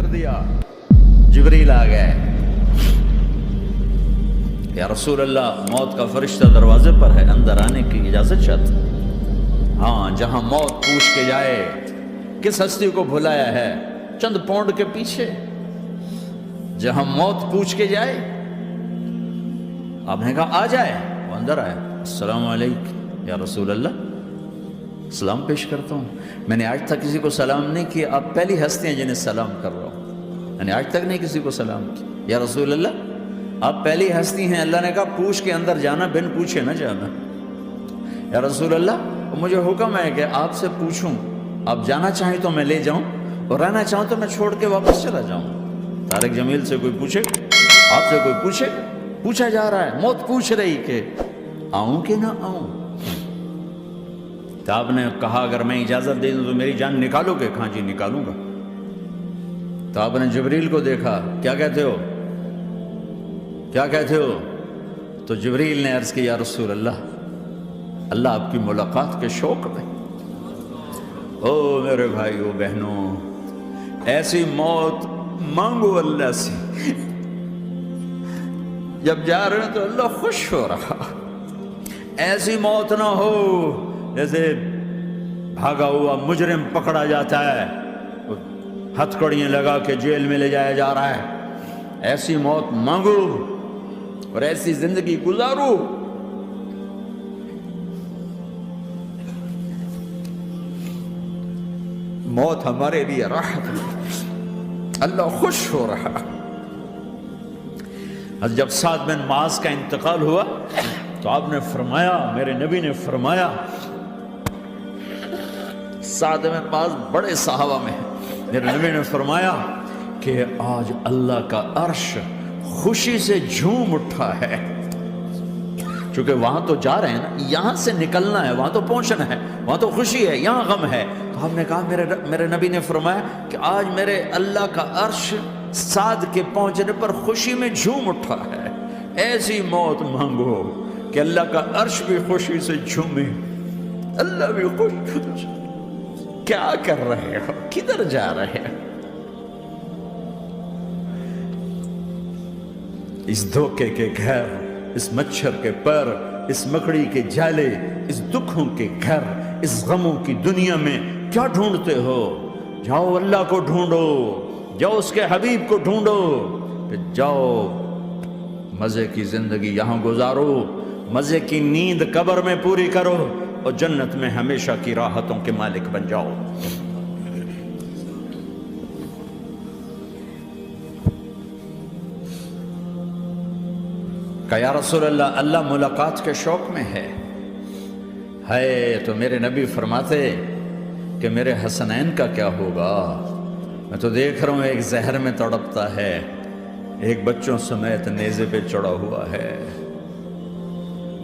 کر دیا، جبریل آ گئے، یا رسول اللہ موت کا فرشتہ دروازے پر ہے، اندر آنے کی اجازت چاہتا۔ ہاں، جہاں موت پوچھ کے جائے کس ہستی کو بھلایا ہے، چند پونڈ کے پیچھے جہاں موت پوچھ کے جائے، آپ نے کہا آ جائے، وہ اندر آئے، السلام علیکم یا رسول اللہ، سلام پیش کرتا ہوں، میں نے آج تک کسی کو سلام نہیں کیا، آپ پہلی ہستی ہیں جنہیں سلام کر رہا ہوں، میں نے آج تک نہیں کسی کو سلام کیا، یا رسول اللہ آپ پہلی ہستی ہیں، اللہ نے کہا پوچھ کے اندر جانا، بن پوچھے نہ جانا، یا رسول اللہ مجھے حکم ہے کہ آپ سے پوچھوں، آپ جانا چاہیں تو میں لے جاؤں اور رہنا چاہوں تو میں چھوڑ کے واپس چلا جاؤں۔ طارق جمیل سے کوئی پوچھے، آپ سے کوئی پوچھے، پوچھا جا رہا ہے، موت پوچھ رہی کہ آؤں کہ نہ آؤں؟ تو آپ نے کہا اگر میں اجازت دے دوں تو میری جان نکالو گے؟ کہاں جی نکالوں گا۔ تو آپ نے جبریل کو دیکھا، کیا کہتے ہو، کیا کہتے ہو؟ تو جبریل نے عرض کی یا رسول اللہ، اللہ آپ کی ملاقات کے شوق میں، او میرے بھائیو بہنوں، ایسی موت مانگو اللہ سے، جب جا رہے ہیں تو اللہ خوش ہو رہا، ایسی موت نہ ہو جیسے بھاگا ہوا مجرم پکڑا جاتا ہے، ہتھکڑیاں لگا کے جیل میں لے جایا جا رہا ہے، ایسی موت مانگو اور ایسی زندگی گزارو۔ موت ہمارے لیے راحت ہے، اللہ خوش ہو رہا۔ جب سعد بن معاذ کا انتقال ہوا تو آپ نے فرمایا، میرے نبی نے فرمایا، سعد بن معاذ بڑے صحابہ میں ہیں، میرے نبی نے فرمایا کہ آج اللہ کا عرش خوشی سے جھوم اٹھا ہے، چونکہ وہاں تو جا رہے ہیں نا، یہاں سے نکلنا ہے، وہاں تو پہنچنا ہے، وہاں تو خوشی ہے، یہاں غم ہے۔ تو ہم نے کہا، میرے نبی نے فرمایا کہ آج میرے اللہ کا عرش سعد کے پہنچنے پر خوشی میں جھوم اٹھا ہے، ایسی موت مانگو کہ اللہ کا عرش بھی خوشی سے جھومے، اللہ بھی خوش۔ کیا کر رہے ہو، کدھر جا رہے ہو؟ اس دھوکے کے گھر، اس مچھر کے پر، اس مکڑی کے جالے، اس دکھوں کے گھر، اس غموں کی دنیا میں کیا ڈھونڈتے ہو؟ جاؤ اللہ کو ڈھونڈو، جاؤ اس کے حبیب کو ڈھونڈو، پھر جاؤ مزے کی زندگی یہاں گزارو، مزے کی نیند قبر میں پوری کرو اور جنت میں ہمیشہ کی راحتوں کے مالک بن جاؤ۔ کہ یا رسول اللہ، اللہ ملاقات کے شوق میں ہے۔ تو میرے نبی فرماتے کہ میرے حسنین کا کیا ہوگا؟ میں تو دیکھ رہا ہوں ایک زہر میں تڑپتا ہے، ایک بچوں سمیت نیزے پہ چڑھا ہوا ہے۔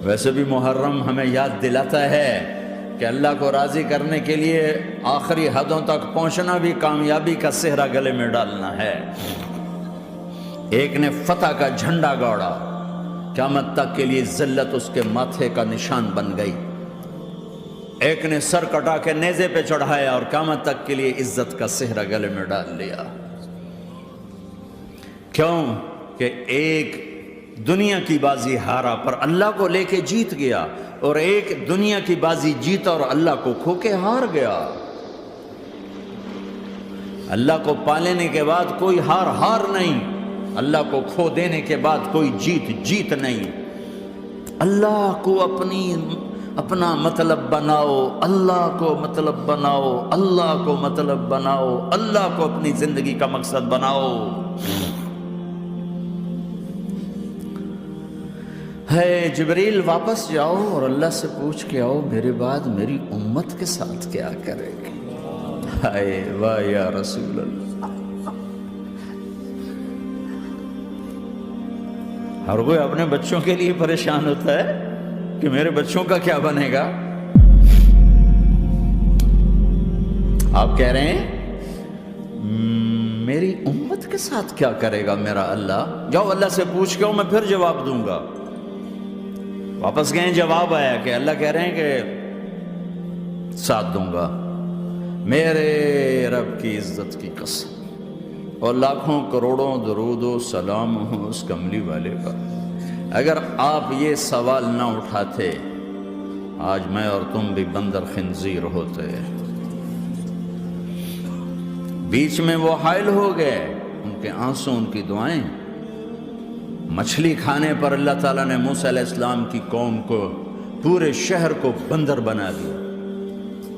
ویسے بھی محرم ہمیں یاد دلاتا ہے کہ اللہ کو راضی کرنے کے لیے آخری حدوں تک پہنچنا بھی کامیابی کا صحرا گلے میں ڈالنا ہے۔ ایک نے فتح کا جھنڈا گاڑا، قیامت تک کے لیے ذلت اس کے ماتھے کا نشان بن گئی۔ ایک نے سر کٹا کے نیزے پہ چڑھایا اور قیامت تک کے لیے عزت کا صحرا گلے میں ڈال لیا۔ کیوں کہ ایک دنیا کی بازی ہارا پر اللہ کو لے کے جیت گیا، اور ایک دنیا کی بازی جیتا اور اللہ کو کھو کے ہار گیا۔ اللہ کو پا لینے کے بعد کوئی ہار نہیں، اللہ کو کھو دینے کے بعد کوئی جیت نہیں۔ اللہ کو اپنا مطلب بناؤ، اللہ کو مطلب بناؤ، اللہ کو مطلب بناؤ، اللہ کو اپنی زندگی کا مقصد بناؤ۔ جبریل واپس جاؤ اور اللہ سے پوچھ کے آؤ میرے بعد میری امت کے ساتھ کیا کرے گی؟ واہ یا رسول اللہ۔ ہر کوئی اپنے بچوں کے لیے پریشان ہوتا ہے کہ میرے بچوں کا کیا بنے گا۔ آپ کہہ رہے ہیں میری امت کے ساتھ کیا کرے گا میرا اللہ؟ جاؤ اللہ سے پوچھ کے آؤ، میں پھر جواب دوں گا۔ واپس گئے، جواب آیا کہ اللہ کہہ رہے ہیں کہ ساتھ دوں گا۔ میرے رب کی عزت کی قسم، اور لاکھوں کروڑوں درود و سلام ہوں اس کملی والے پر۔ اگر آپ یہ سوال نہ اٹھاتے آج میں اور تم بھی بندر خنزیر ہوتے۔ بیچ میں وہ حائل ہو گئے، ان کے آنسو، ان کی دعائیں۔ مچھلی کھانے پر اللہ تعالیٰ نے موسیٰ علیہ السلام کی قوم کو، پورے شہر کو بندر بنا دیا۔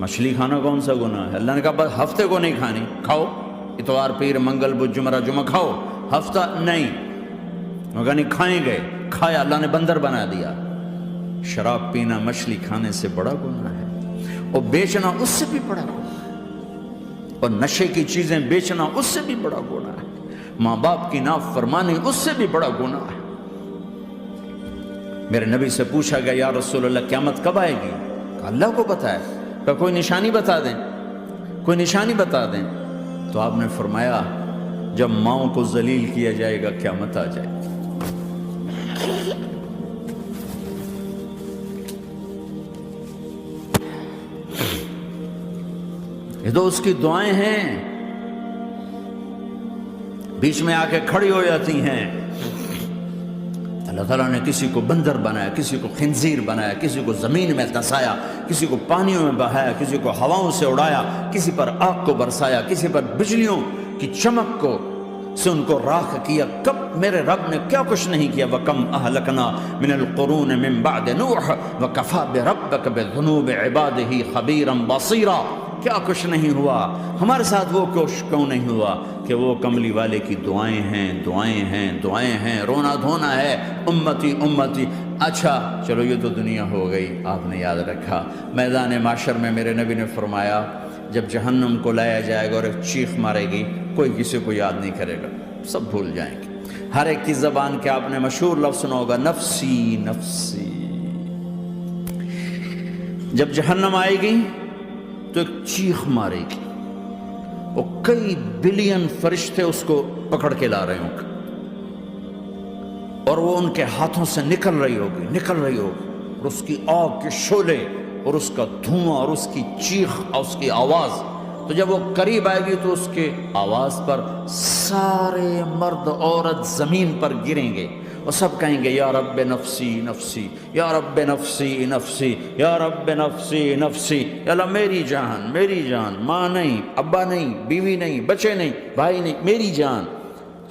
مچھلی کھانا کون سا گناہ ہے؟ اللہ نے کہا بس ہفتے کو نہیں کھانی، کھاؤ اتوار پیر منگل بدھ جمعہ جمعہ کھاؤ، ہفتہ نہیں۔ مگر نہیں کھائیں گے، کھایا، اللہ نے بندر بنا دیا۔ شراب پینا مچھلی کھانے سے بڑا گناہ ہے، اور بیچنا اس سے بھی بڑا گناہ ہے، اور نشے کی چیزیں بیچنا اس سے بھی بڑا گناہ ہے، ماں باپ کی نافرمانی اس سے بھی بڑا گناہ ہے۔ میرے نبی سے پوچھا گیا یا رسول اللہ قیامت کب آئے گی؟ کہا اللہ کو پتہ ہے۔ کہا کوئی نشانی بتا دیں، کوئی نشانی بتا دیں۔ تو آپ نے فرمایا جب ماؤں کو ذلیل کیا جائے گا قیامت آ جائے گی۔ یہ تو اس کی دعائیں ہیں، بیچ میں آ کے کھڑی ہو جاتی ہیں۔ اللہ تعالیٰ نے کسی کو بندر بنایا، کسی کو خنزیر بنایا، کسی کو زمین میں دھسایا، کسی کو پانیوں میں بہایا، کسی کو ہواؤں سے اڑایا، کسی پر آگ کو برسایا، کسی پر بجلیوں کی چمک کو سے ان کو راکھ کیا۔ کب میرے رب نے کیا کچھ نہیں کیا۔ وَكَمْ أَهْلَكْنَا مِنَ الْقُرُونِ مِن بَعْدِ نُوحٍ وَكَفَى بِرَبِّكَ بِذُنُوبِ عِبَادِهِ خَبِيرًا بَصِيرًا۔ کیا کچھ نہیں ہوا ہمارے ساتھ، وہ کیوں نہیں ہوا کہ وہ کملی والے کی دعائیں ہیں، دعائیں ہیں، دعائیں ہیں، رونا دھونا ہے، امتی امتی۔ اچھا چلو یہ تو دنیا ہو گئی، آپ نے یاد رکھا میدان معاشر میں میرے نبی نے فرمایا جب جہنم کو لایا جائے گا اور ایک چیخ مارے گی، کوئی کسی کو یاد نہیں کرے گا، سب بھول جائیں گے۔ ہر ایک کی زبان کے آپ نے مشہور لفظ سنا ہوگا نفسی نفسی۔ جب جہنم آئے گی تو ایک چیخ مارے گی، اور کئی بلین فرشتے اس کو پکڑ کے لا رہے ہوں گے، اور وہ ان کے ہاتھوں سے نکل رہی ہوگی، اور اس کی آگ کے شعلے اور اس کا دھواں اور اس کی چیخ اور اس کی آواز۔ تو جب وہ قریب آئے گی تو اس کے آواز پر سارے مرد عورت زمین پر گریں گے، اور سب کہیں گے یا رب نفسی نفسی، یا رب نفسی نفسی، یا رب نفسی نفسی۔ یا اللہ میری جان، میری جان، ماں نہیں، ابا نہیں، بیوی نہیں، بچے نہیں، بھائی نہیں، میری جان۔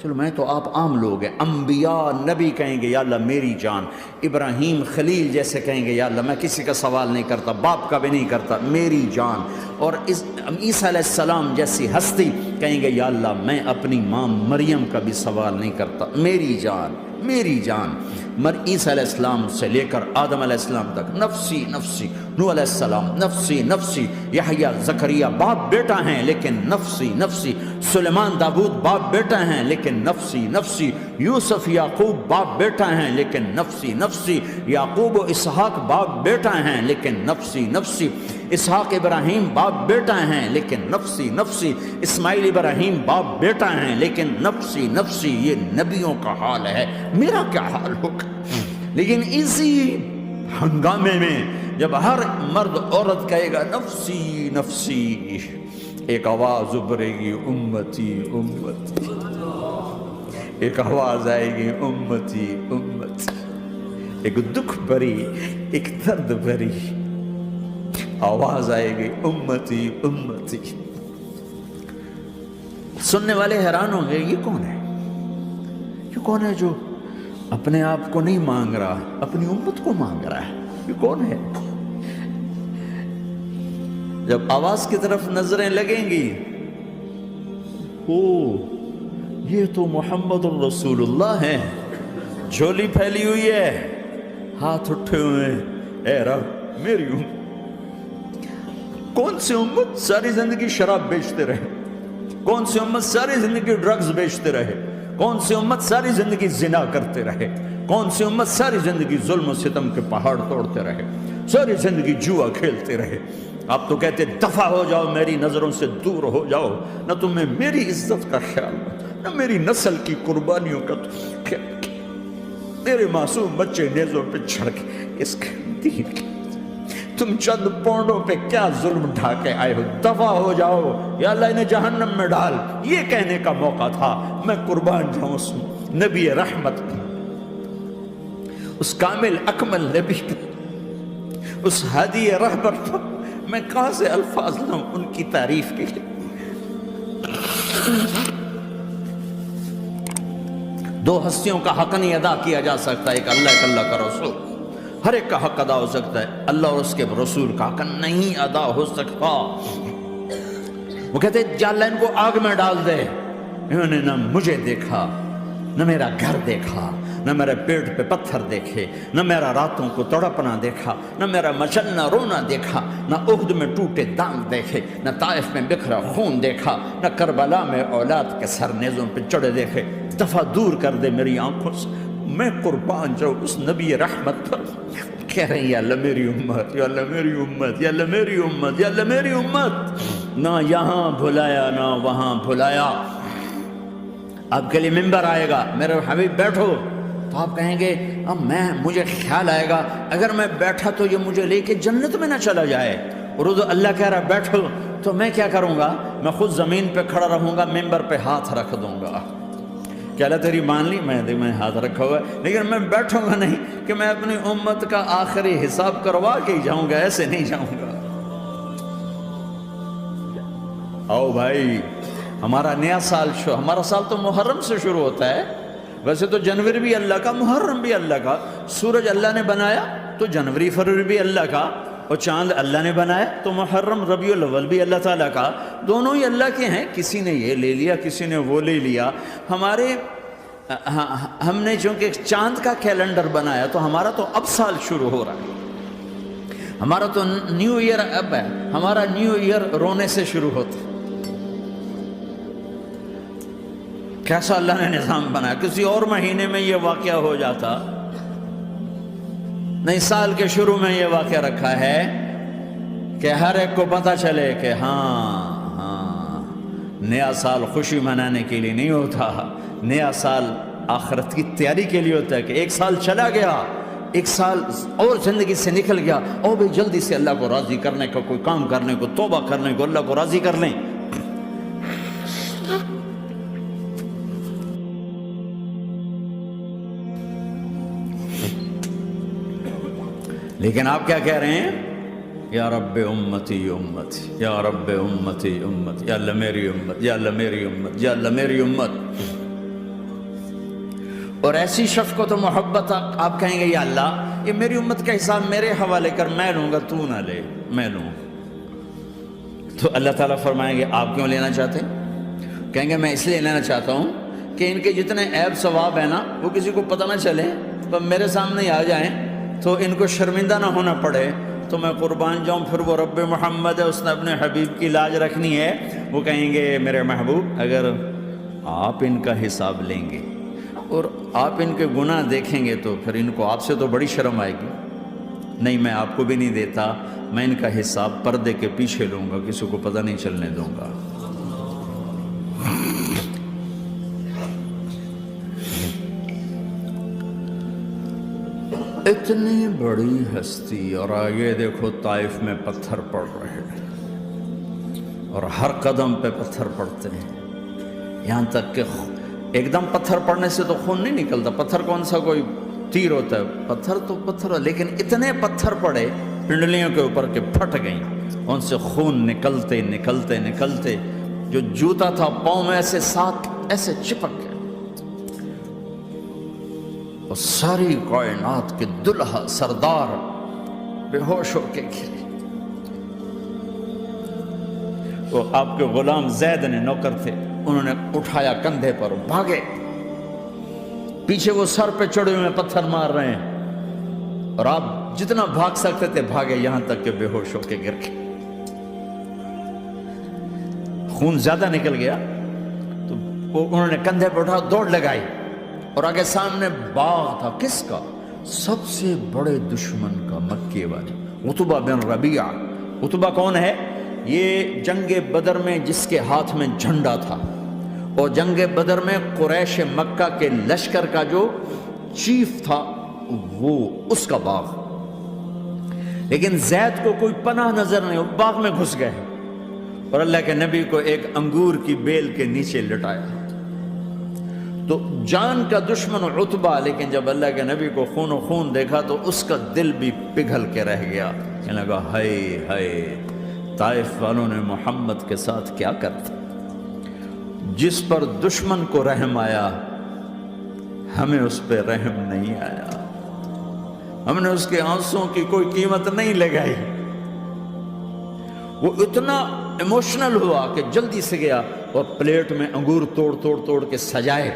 چلو میں تو آپ عام لوگ ہیں، انبیاء نبی کہیں گے یا اللہ میری جان، ابراہیم خلیل جیسے کہیں گے یا اللہ میں کسی کا سوال نہیں کرتا، باپ کا بھی نہیں کرتا، میری جان۔ اور عیسیٰ علیہ السلام جیسی ہستی کہیں گے یا اللہ میں اپنی ماں مریم کا بھی سوال نہیں کرتا، میری جان، میری جان۔ عیسیٰ علیہ السلام سے لے کر آدم علیہ السلام تک نفسی نفسی، نوح علیہ السلام نفسی نفسی، یحییٰ زکریا باپ بیٹا ہیں لیکن نفسی نفسی، سلیمان داؤد باپ بیٹا ہیں لیکن نفسی نفسی، یوسف یعقوب باپ بیٹا ہیں لیکن نفسی نفسی، یعقوب و اسحاق باپ بیٹا ہیں لیکن نفسی نفسی، اسحاق ابراہیم باپ بیٹا ہیں لیکن نفسی نفسی، اسماعیل ابراہیم باپ بیٹا ہیں لیکن نفسی نفسی۔ یہ نبیوں کا حال ہے، میرا کیا حال ہوگا؟ لیکن اسی ہنگامے میں جب ہر مرد عورت کہے گا نفسی نفسی، ایک آواز ابھرے گی امتی امتی، ایک آواز آئے گی امتی امتی، ایک دکھ بھری، ایک درد بھری آواز آئے گی امتی امتی۔ سننے والے حیران ہوں گے یہ کون ہے، یہ کون ہے جو اپنے آپ کو نہیں مانگ رہا، اپنی امت کو مانگ رہا ہے، یہ کون ہے؟ جب آواز کی طرف نظریں لگیں گی، او یہ تو محمد الرسول اللہ ہے، جھولی پھیلی ہوئی ہے، ہاتھ اٹھے ہوئے ہیں، اے رب میری امت۔ کون سی امت ساری زندگی شراب بیچتے رہے، کون سی امت ساری زندگی ڈرگز بیچتے رہے، کون سی امت ساری زندگی زنا کرتے رہے، کون سی امت ساری زندگی ظلم و ستم کے پہاڑ توڑتے رہے، ساری زندگی جوا کھیلتے رہے۔ آپ تو کہتے دفع ہو جاؤ، میری نظروں سے دور ہو جاؤ، نہ تمہیں میری عزت کا خیال، نہ میری نسل کی قربانیوں کا خیال، میرے معصوم بچے نیزوں پہ چڑھ کے اس کے دین کے تم چند پونڈوں پہ کیا ظلم ڈھا کے آئے ہو، دفع ہو جاؤ، یا اللہ انہیں جہنم میں ڈال، یہ کہنے کا موقع تھا۔ میں قربان جاؤں اس نبی رحمت پہ، اس کامل اکمل نبی پہ، اس ہادی رہبر پر میں کہاں سے الفاظ لاؤں ان کی تعریف کے لیے۔ دو ہستیوں کا حق نہیں ادا کیا جا سکتا، ایک اللہ، ایک اللہ کا رسول۔ ہر ایک کا حق ادا ہو سکتا ہے، اللہ اور اس کے رسول کا حق نہیں ادا ہو سکتا۔ وہ کہتے ہیں یا اللہ ان کو آگ میں ڈال دے۔ انہوں نے نہ مجھے دیکھا، نہ میرا گھر دیکھا، نہ میرے پیٹ پہ پتھر دیکھے، نہ میرا راتوں کو تڑپنا دیکھا، نہ میرا مچلنا رونا دیکھا، نہ احد میں ٹوٹے دانت دیکھے، نہ طائف میں بکھرا خون دیکھا، نہ کربلا میں اولاد کے سر نیزوں پہ چڑھے دیکھے۔ دفعہ دور کر دے میری آنکھوں سے، میں قربان جاؤں اس نبی رحمت پر۔ کہہ رہے ہیں یا اللہ میری امت، یا اللہ میری امت، یا اللہ میری امت، یا اللہ میری امت۔ نہ یہاں بھلایا نہ وہاں بھلایا۔ آپ کے لیے ممبر آئے گا، میرے حبیب بیٹھو، تو آپ کہیں گے اب مجھے خیال آئے گا اگر میں بیٹھا تو یہ مجھے لے کے جنت میں نہ چلا جائے، اور اللہ کہہ رہا بیٹھو، تو میں کیا کروں گا؟ میں خود زمین پہ کھڑا رہوں گا، ممبر پہ ہاتھ رکھ دوں گا کہ اللہ تیری مان لی، میں ہاتھ رکھا ہوا ہے، لیکن میں بیٹھوں گا نہیں کہ میں اپنی امت کا آخری حساب کروا کے ہی جاؤں گا، ایسے نہیں جاؤں گا۔ آؤ بھائی، ہمارا نیا سال ہمارا سال تو محرم سے شروع ہوتا ہے، ویسے تو جنوری بھی اللہ کا، محرم بھی اللہ کا، سورج اللہ نے بنایا تو جنوری فروری بھی اللہ کا، اور چاند اللہ نے بنایا تو محرم ربیع الاول بھی اللہ تعالیٰ کا، دونوں ہی اللہ کے ہیں۔ کسی نے یہ لے لیا، کسی نے وہ لے لیا۔ ہم نے چونکہ چاند کا کیلنڈر بنایا تو ہمارا تو اب سال شروع ہو رہا ہے، ہمارا تو نیو ایئر اب ہے، ہمارا نیو ایئر رونے سے شروع ہوتا ہے۔ کیسا اللہ نے نظام بنایا، کسی اور مہینے میں یہ واقعہ ہو جاتا، نہیں سال کے شروع میں یہ واقعہ رکھا ہے کہ ہر ایک کو پتہ چلے کہ ہاں نیا سال خوشی منانے کے لیے نہیں ہوتا، نیا سال آخرت کی تیاری کے لیے ہوتا ہے کہ ایک سال چلا گیا، ایک سال اور زندگی سے نکل گیا، اور بھی جلدی سے اللہ کو راضی کرنے کا کوئی کام کرنے کو، توبہ کرنے کو، اللہ کو راضی کر لیں۔ لیکن آپ کیا کہہ رہے ہیں؟ یا رب امتی امتی، یا رب امتی امتی، یا اللہ میری امت، یا اللہ میری امت، یا اللہ میری امت۔ اور ایسی شفقت و محبت آپ کہیں گے یا اللہ یہ میری امت کا حساب میرے حوالے کر، میں لوں گا، تو نہ لے، میں لوں۔ تو اللہ تعالیٰ فرمائیں گے آپ کیوں لینا چاہتے ہیں؟ کہیں گے میں اس لیے لینا چاہتا ہوں کہ ان کے جتنے عیب ثواب ہیں نا وہ کسی کو پتہ نہ چلے، تو میرے سامنے ہی آ جائیں تو ان کو شرمندہ نہ ہونا پڑے، تو میں قربان جاؤں۔ پھر وہ رب محمد ہے، اس نے اپنے حبیب کی لاج رکھنی ہے، وہ کہیں گے میرے محبوب اگر آپ ان کا حساب لیں گے اور آپ ان کے گناہ دیکھیں گے تو پھر ان کو آپ سے تو بڑی شرم آئے گی، نہیں میں آپ کو بھی نہیں دیتا، میں ان کا حساب پردے کے پیچھے لوں گا، کسی کو پتہ نہیں چلنے دوں گا۔ اتنی بڑی ہستی، اور آگے دیکھو طائف میں پتھر پڑ رہے ہیں، اور ہر قدم پہ پتھر پڑتے ہیں، یہاں تک کہ ایک دم پتھر پڑنے سے تو خون نہیں نکلتا، پتھر کون سا کوئی تیر ہوتا ہے، پتھر تو پتھر، لیکن اتنے پتھر پڑے پنڈلیوں کے اوپر کہ پھٹ گئیں، ان سے خون نکلتے نکلتے نکلتے جو جوتا تھا پاؤں میں ایسے ساتھ ایسے چپک گئے، اور ساری کائنات کے دلہا سردار بے ہوش ہو کے گرے۔ وہ آپ کے غلام زید نے نوکر تھے، انہوں نے اٹھایا کندھے پر، بھاگے، پیچھے وہ سر پہ چڑھے ہوئے پتھر مار رہے ہیں، اور آپ جتنا بھاگ سکتے تھے بھاگے، یہاں تک کہ بے ہوش ہو کے گر گئے۔ خون زیادہ نکل گیا تو انہوں نے کندھے پہ اٹھا دوڑ لگائی، اور آگے سامنے باغ تھا، کس کا؟ سب سے بڑے دشمن کا، مکے والے عتبہ بن ربیعہ۔ عتبہ کون ہے؟ یہ جنگ بدر میں جس کے ہاتھ میں جھنڈا تھا، اور جنگ بدر میں قریش مکہ کے لشکر کا جو چیف تھا وہ، اس کا باغ۔ لیکن زید کو کوئی پناہ نظر نہیں، وہ باغ میں گھس گئے اور اللہ کے نبی کو ایک انگور کی بیل کے نیچے لٹایا. تو جان کا دشمن عتبہ، لیکن جب اللہ کے نبی کو خون و خون دیکھا تو اس کا دل بھی پگھل کے رہ گیا. کہنے لگا ہائے ہائے، طائف والوں نے محمد کے ساتھ کیا کرتا. جس پر دشمن کو رحم آیا ہمیں اس پہ رحم نہیں آیا، ہم نے اس کے آنسوں کی کوئی قیمت نہیں لگائی. وہ اتنا ایموشنل ہوا کہ جلدی سے گیا اور پلیٹ میں انگور توڑ کے سجائے.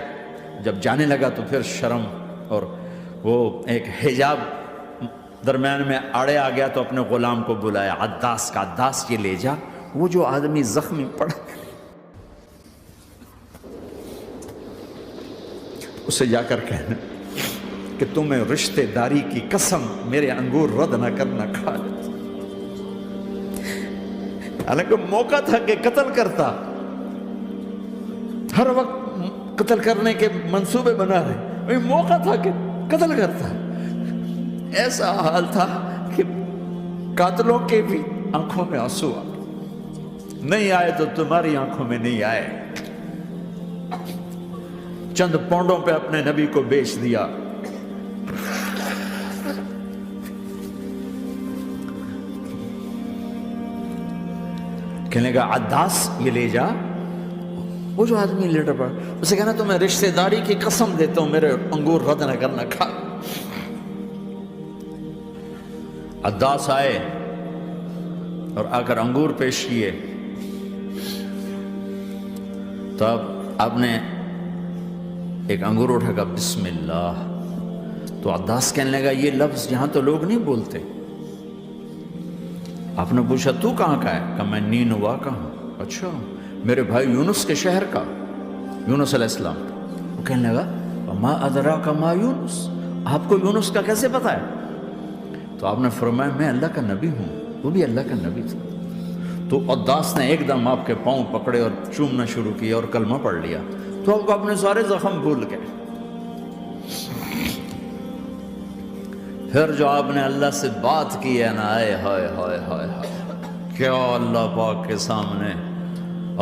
جب جانے لگا تو پھر شرم اور وہ ایک حجاب درمیان میں آڑے آ گیا تو اپنے غلام کو بلایا، عداس کا، عداس یہ لے جا وہ جو آدمی زخمی پڑا اسے جا کر کہنا کہ تمہیں رشتے داری کی قسم میرے انگور رد نہ کرنا، کھا لے. حالانکہ موقع تھا کہ قتل کرتا، ہر وقت قتل کرنے کے منصوبے بنا رہے، موقع تھا کہ قتل کرتا. ایسا حال تھا کہ قاتلوں کے بھی آنکھوں میں آنسو آ نہیں آئے تو تمہاری آنکھوں میں نہیں آئے. چند پونڈوں پہ اپنے نبی کو بیچ دیا. کہنے لگا عداس یہ لے جا. وہ جو آدمی لیٹر پڑا اسے کہنا تو میں رشتہ داری کی قسم دیتا ہوں میرے انگور رد نہ کرنا، کھا. عداس آئے اور آ کر انگور پیش کیے. تو اب آپ نے ایک انگور اٹھا کر بسم اللہ. تو عداس کہنے لگا یہ لفظ یہاں تو لوگ نہیں بولتے. آپ نے پوچھا تو کہاں کا ہے؟ کہ میں نینوا کا ہوں. اچھا، میرے بھائی یونس کے شہر کا، یونس علیہ السلام. وہ کہنے لگا ما ادراک ما یونس، آپ کو یونس کا کیسے پتا ہے؟ تو آپ نے فرمایا میں اللہ کا نبی ہوں، وہ بھی اللہ کا نبی تھا. تو عداس نے ایک دم آپ کے پاؤں پکڑے اور چومنا شروع کیا اور کلمہ پڑھ لیا. تو آپ کو اپنے سارے زخم بھول گئے. پھر جو آپ نے اللہ سے بات کی ہے نا، آئے ہائے ہائے ہائے ہائے، کیا اللہ پاک کے سامنے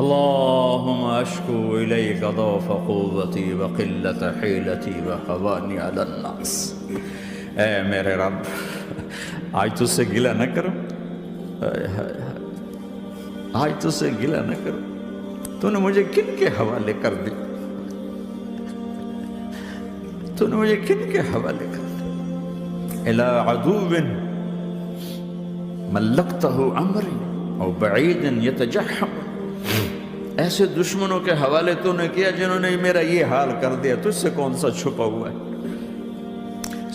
اللہم اشکو الیک ضعف قوتی وقلت حیلتی وحوانی علی الناس. اے میرے رب آج تجھ سے گلہ نہ کروں، آج تجھ سے گلہ نہ کروں. تو نے مجھے کن کے حوالے کر دی، تو نے مجھے کن کے حوالے کر دی. الی عدو ملکتہ امری او بعید یتجحم، ایسے دشمنوں کے حوالے تو نے کیا جنہوں نے میرا یہ حال کر دیا، تجھ سے کون سا چھپا ہوا ہے.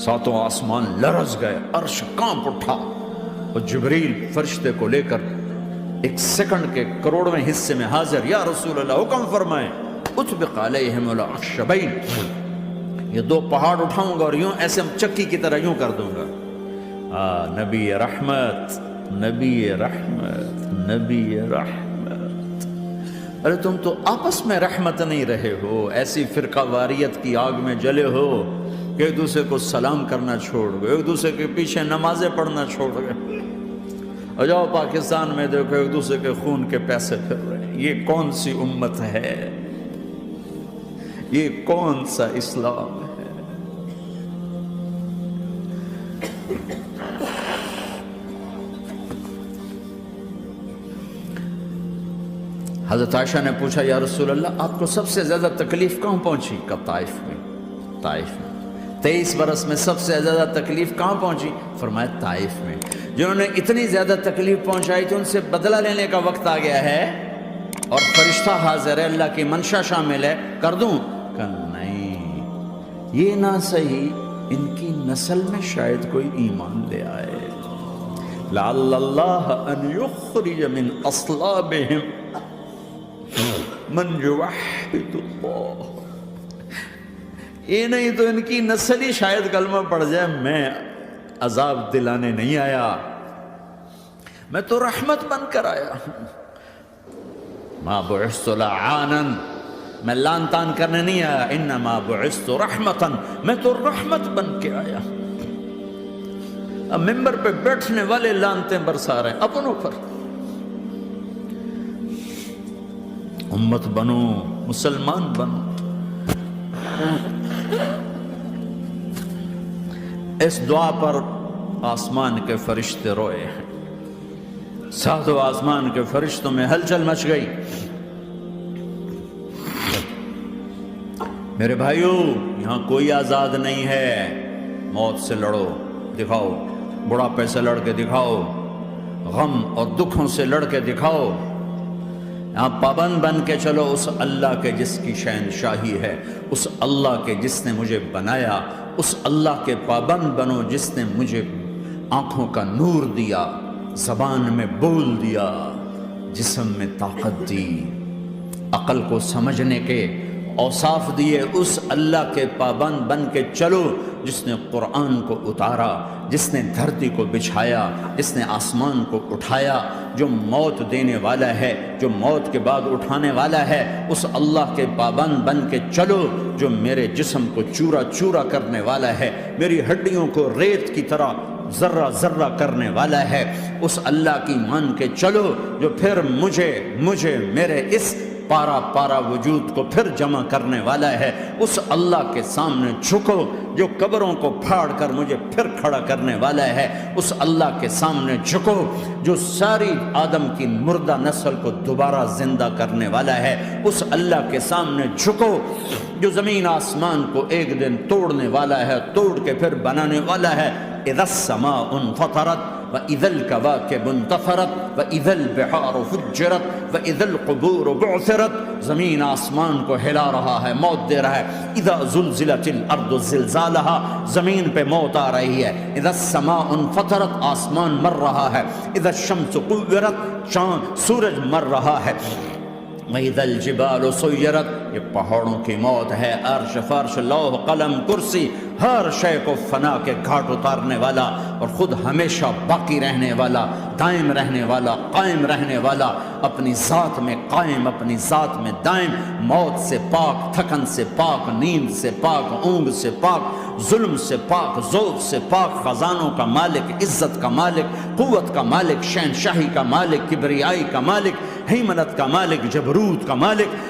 ساتوں آسمان لرز گئے، عرش کانپ اٹھا اور جبریل فرشتے کو لے کر ایک سیکنڈ کے کروڑویں حصے میں حاضر. یا رسول اللہ حکم فرمائیں اطبق علیہم الاخشبین، یہ دو پہاڑ اٹھاؤں گا اور یوں ایسے چکی کی طرح یوں کر دوں گا. نبی رحمت، نبی رحمت، نبی رحمت. ارے تم تو آپس میں رحمت نہیں رہے ہو، ایسی فرقہ واریت کی آگ میں جلے ہو کہ ایک دوسرے کو سلام کرنا چھوڑ گئے، ایک دوسرے کے پیچھے نمازیں پڑھنا چھوڑ گئے. اور جاؤ پاکستان میں دیکھو ایک دوسرے کے خون کے پیسے پھر رہے ہیں. یہ کون سی امت ہے؟ یہ کون سا اسلام ہے؟ حضرت عائشہ نے پوچھا یا رسول اللہ آپ کو سب سے زیادہ تکلیف کہاں پہنچی؟ کب؟ طائف میں. طائف میں 23 برس میں سب سے زیادہ تکلیف کہاں پہنچی؟ فرمایا طائف میں. جنہوں نے اتنی زیادہ تکلیف پہنچائی تھی ان سے بدلہ لینے کا وقت آ گیا ہے اور فرشتہ حاضر ہے، اللہ کی منشا شامل ہے، کر دوں؟ کہ نہیں، یہ نہ صحیح، ان کی نسل میں شاید کوئی ایمان لے آئے. لعل اللہ ان یخرج من اصلابہم من یوحد اللہ. یہ نہیں تو ان کی نسل ہی شاید کلمہ پڑھ جائے. میں عذاب دلانے نہیں آیا، میں تو رحمت بن کر آیا. ما بعثت لعانا، میں لان تان کرنے نہیں آیا. انما بعثت رحمتا، میں تو رحمت بن کے آیا. اب ممبر پہ بیٹھنے والے لانتیں برسا رہے ہیں اپنوں پر. امت بنو، مسلمان بنو. اس دعا پر آسمان کے فرشتے روئے ہیں. ساتوں آسمان کے فرشتوں میں ہلچل مچ گئی. میرے بھائیو، یہاں کوئی آزاد نہیں ہے. موت سے لڑو، دکھاؤ. بڑھاپے سے لڑ کے دکھاؤ. غم اور دکھوں سے لڑ کے دکھاؤ. یہاں پابند بن کے چلو اس اللہ کے جس کی شہنشاہی ہے، اس اللہ کے جس نے مجھے بنایا. اس اللہ کے پابند بنو جس نے مجھے آنکھوں کا نور دیا، زبان میں بول دیا، جسم میں طاقت دی، عقل کو سمجھنے کے اوصاف دیے. اس اللہ کے پابند بن کے چلو جس نے قرآن کو اتارا، جس نے دھرتی کو بچھایا، جس نے آسمان کو اٹھایا، جو موت دینے والا ہے، جو موت کے بعد اٹھانے والا ہے. اس اللہ کے پابند بن کے چلو جو میرے جسم کو چورا چورا کرنے والا ہے، میری ہڈیوں کو ریت کی طرح ذرہ ذرہ کرنے والا ہے. اس اللہ کی مان کے چلو جو پھر مجھے میرے اس پارا پارا وجود کو پھر جمع کرنے والا ہے. اس اللہ کے سامنے جھکو جو قبروں کو پھاڑ کر مجھے پھر کھڑا کرنے والا ہے. اس اللہ کے سامنے جھکو جو ساری آدم کی مردہ نسل کو دوبارہ زندہ کرنے والا ہے. اس اللہ کے سامنے جھکو جو زمین آسمان کو ایک دن توڑنے والا ہے، توڑ کے پھر بنانے والا ہے. اذا السماء انفطرت وَإِذَا الْكَوَاكِبُ انْتَثَرَتْ وَإِذَا الْبِحَارُ فُجِّرَتْ وَإِذَا الْقُبُورُ بُعْثِرَتْ. زمین آسمان کو ہلا رہا ہے، موت دے رہا ہے. اِذَا زُلْزِلَتِ الْأَرْضُ زِلْزَالَهَا، زمین پہ موت آ رہی ہے. اِذَا السَّمَاءُ انْفَطَرَتْ، آسمان مر رہا ہے. اِذَا الشَّمْسُ قُوِّرَتْ، چاند سورج مر رہا ہے. وَإِذَا الْجِبَالُ سُيِّرَتْ، یہ پہاڑوں کی موت ہے. عرش فرش لوح قلم کرسی، ہر شے کو فنا کے گھاٹ اتارنے والا اور خود ہمیشہ باقی رہنے والا، دائم رہنے والا، قائم رہنے والا، اپنی ذات میں قائم، اپنی ذات میں دائم، موت سے پاک، تھکن سے پاک، نیند سے پاک، اونگ سے پاک، ظلم سے پاک، ذوق سے پاک، خزانوں کا مالک، عزت کا مالک، قوت کا مالک، شہنشاہی کا مالک، کبریائی کا مالک، ہیمنت کا مالک، جبروت کا مالک،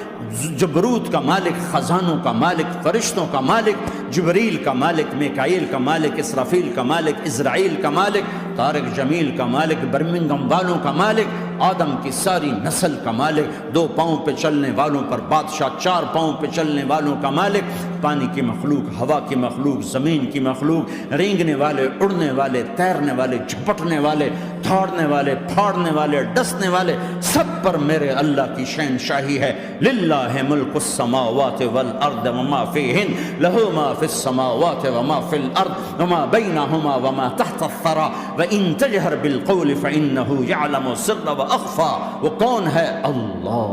جبروت کا مالک، خزانوں کا مالک، فرشتوں کا مالک، جبریل کا مالک، میکائیل کا مالک، اسرافیل کا مالک، اسرائیل کا مالک، طارق جمیل کا مالک، برمنگم والوں کا مالک، آدم کی ساری نسل کا مالک، 2 پاؤں پہ چلنے والوں پر بادشاہ، 4 پاؤں پہ چلنے والوں کا مالک، پانی کی مخلوق، ہوا کی مخلوق، زمین کی مخلوق، رینگنے والے، اڑنے والے، تیرنے والے، جھپٹنے والے، دھاڑنے والے، پھاڑنے والے، ڈسنے والے، سب پر میرے اللہ کی شہنشاہی ہے. للہ ملک السماوات والارض وما فیہن، لہ ما فی السماوات وما فی الارض وما بینہما وما تحت الثری وان تجہر بالقول فانہ یعلم السر واخفی. وہ کون ہے؟ اللہ.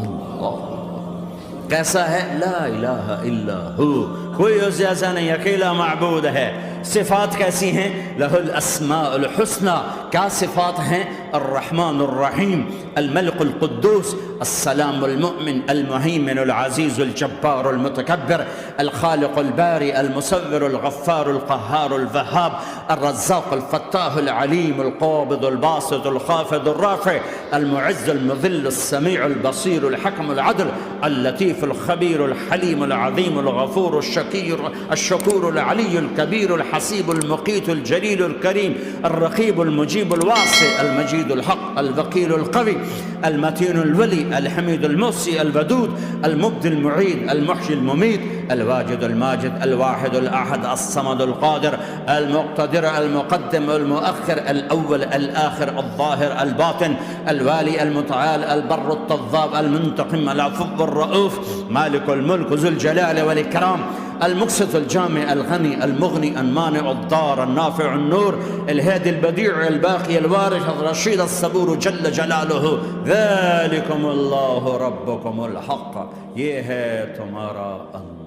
اللہ کیسا ہے؟ لا الہ الا ہو، کوئی اس جیسا نہیں، اکیلا معبود ہے. صفات کیسی ہیں؟ لہ الاسماء الحسنى. کیا صفات ہیں؟ الرحمن الرحیم، الملک القدوس، السلام المؤمن، المہیمن العزیز الجبار المتکبر، الخالق الباری المصور الغفار القہار الوہاب، الرزاق الفتاح العلیم القابض الباسط الخافض الرافع، المعز المذل السمیع البصیر الحکم العدل، اللطیف الخبیر الحلیم العظیم الغفور الشکور العلی الکبیر الحسیب المقیت الجلیل الکریم، الرقیب المجیب الواسع، المجید الحق، الوکیل القوی، المتین الولی، الحمید المحصی الودود، المبدی المعید، المحشی المميت، الواجد الماجد، الواحد الأحد، الصمد القادر، المقتدر، المقدم، المؤخر، الأول، الآخر، الظاهر، الباطن، الوالي، المتعال، البر التضاب، المنتقم، العفو الرؤوف، مالك الملك ذو الجلال والإكرام، المقسط الجامع الغني المغني المانع الضار النافع النور، الهادي البديع الباقي الوارث الرشيد الصبور جل جلاله. ذلكم الله ربكم الحق، یہ ہے تمہارا اللہ.